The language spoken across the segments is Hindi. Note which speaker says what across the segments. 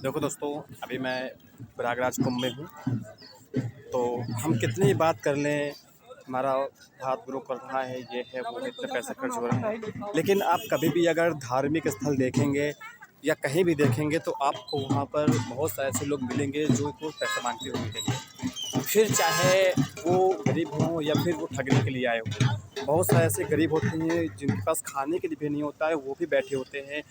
Speaker 1: देखो दोस्तों, अभी मैं प्रयागराज कुंभ में हूँ। तो हम कितनी ही बात कर लें, हमारा हाथ ग्रो कर रहा है, ये है वो है, इतने पैसे खर्च हो रहे हैं, लेकिन आप कभी भी अगर धार्मिक स्थल देखेंगे या कहीं भी देखेंगे तो आपको वहाँ पर बहुत सारे ऐसे लोग मिलेंगे जो को पैसे मांगते हुए मिलेंगे। फिर चाहे वो गरीब हों या फिर वो ठगने के लिए आए हों। बहुत सारे ऐसे गरीब होते हैं जिनके पास खाने के लिए भी नहीं होता है, वो भी बैठे होते हैं।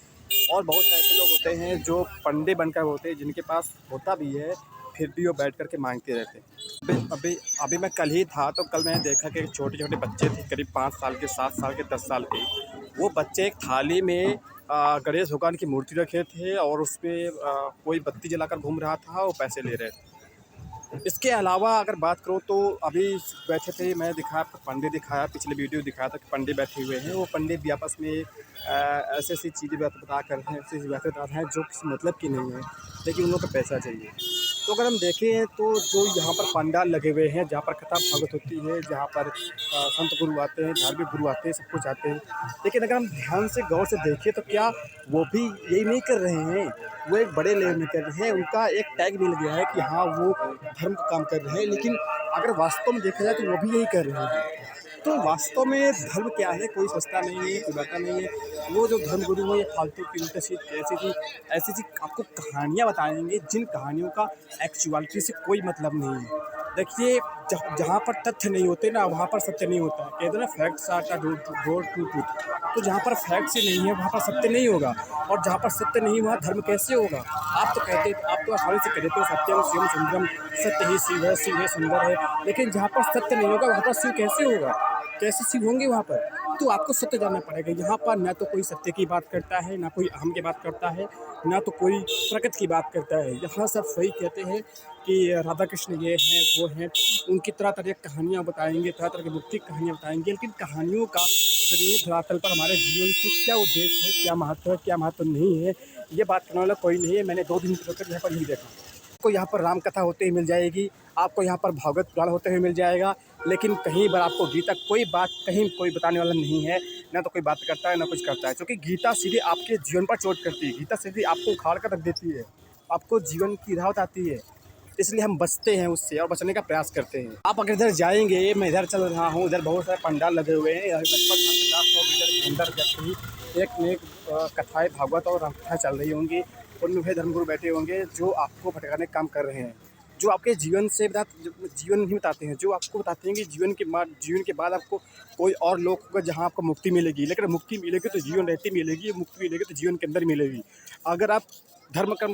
Speaker 1: और बहुत सारे ऐसे लोग होते हैं जो पंडे बनकर होते हैं, जिनके पास होता भी है फिर भी वो बैठ कर के मांगते रहते हैं। अभी अभी अभी मैं कल ही था, तो कल मैंने देखा कि छोटे छोटे बच्चे थे, करीब 5 साल के, 7 साल के, 10 साल के। वो बच्चे एक थाली में गणेश भगवान की मूर्ति रखे थे और उस पर कोई बत्ती जलाकर घूम रहा था, वो पैसे ले रहे थे। इसके अलावा अगर बात करूँ तो अभी बैठे थे, मैं दिखाया आपको, पंडे दिखाया, पिछले वीडियो दिखाया था कि पंडे बैठे हुए हैं। वो पंडे भी आपस में ऐसी ऐसी चीज़ें बता कर रहे हैं, ऐसी ऐसी बातें बता रहे हैं जो किसी मतलब की नहीं है, लेकिन उन लोगों को पैसा चाहिए। तो अगर हम देखें तो जो यहाँ पर पंडाल लगे हुए हैं, जहाँ पर कथा भगत होती है, जहाँ पर संत गुरु आते हैं, धार्मिक गुरु आते हैं, सब कुछ आते हैं, लेकिन अगर हम ध्यान से गौर से देखें तो क्या वो भी यही नहीं कर रहे हैं? वो एक बड़े लेवल में कर रहे हैं, उनका एक टैग मिल गया है कि हाँ, वो धर्म का काम कर रहे हैं, लेकिन अगर वास्तव में देखा जाए तो वो भी यही कर रहे हैं। तो वास्तव में धर्म क्या है? कोई सस्ता नहीं है, कोई महंगा नहीं है। वो जो धर्म गुरु हैं, ये फालतू की उल्टा-सीधी ऐसी-ऐसी आपको कहानियाँ बताएँगे, जिन कहानियों का एक्चुअलिटी से कोई मतलब नहीं है। देखिए, जहाँ पर तथ्य नहीं होते ना, वहाँ पर सत्य नहीं होता है। कहते हैं ना, facts are the door to truth. तो जहाँ पर फैक्ट्स ही नहीं है, वहाँ पर सत्य नहीं होगा, और जहाँ पर सत्य नहीं, वहाँ धर्म कैसे होगा? आप तो आसानी से कह देते हो, सत्यम शिवम सुंदरम, सत्य ही शिव है, सुंदर है। लेकिन जहाँ पर सत्य नहीं होगा, वहाँ पर शिव कैसे होगा? कैसे शिव होंगे वहाँ पर? तो आपको सत्य जानना पड़ेगा। यहाँ पर ना तो कोई सत्य की बात करता है, ना कोई अहम की बात करता है, ना तो कोई प्रकृति की बात करता है। यहाँ सब वही कहते हैं कि राधा कृष्ण ये हैं, वो हैं। उनकी तरह-तरह की कहानियाँ बताएँगे, तरह-तरह की भक्ति कहानियाँ बताएँगे, लेकिन कहानियों का ज़रिए धरातल पर हमारे जीवन की क्या उद्देश्य है, क्या महत्व है, क्या महत्व नहीं है, ये बात करने वाला कोई नहीं है। मैंने 2 दिन तक यहाँ पर यही देखा। आपको यहाँ पर राम कथा होते हुए मिल जाएगी, आपको यहाँ पर भागवत पुराण होते हुए मिल जाएगा, लेकिन कहीं पर आपको गीता कोई बात कहीं कोई बताने वाला नहीं है। ना तो कोई बात करता है, ना कुछ करता है, क्योंकि गीता सीधे आपके जीवन पर चोट करती है। गीता सीधे आपको उखाड़ कर रख देती है, आपको जीवन की राह बताती है। इसलिए हम बचते हैं उससे और बचने का प्रयास करते हैं। आप अगर इधर जाएँगे, मैं इधर चल रहा हूँ, इधर बहुत सारे पंडाल लगे हुए हैं, लगभग 50-100 मीटर के अंदर जाते ही एक न एक कथाएँ भागवत और राम कथा चल रही होंगी। उनमें भी धर्मगुरु बैठे होंगे जो आपको भटकाने का काम कर रहे हैं, जो आपके जीवन से जीवन नहीं बताते हैं, जो आपको बताते हैं कि जीवन के बाद आपको कोई और लोक होगा जहाँ आपको मुक्ति मिलेगी। लेकिन मुक्ति मिलेगी तो जीवन रहती मिलेगी, मुक्ति मिलेगी तो जीवन के अंदर मिलेगी। अगर आप धर्म कर्म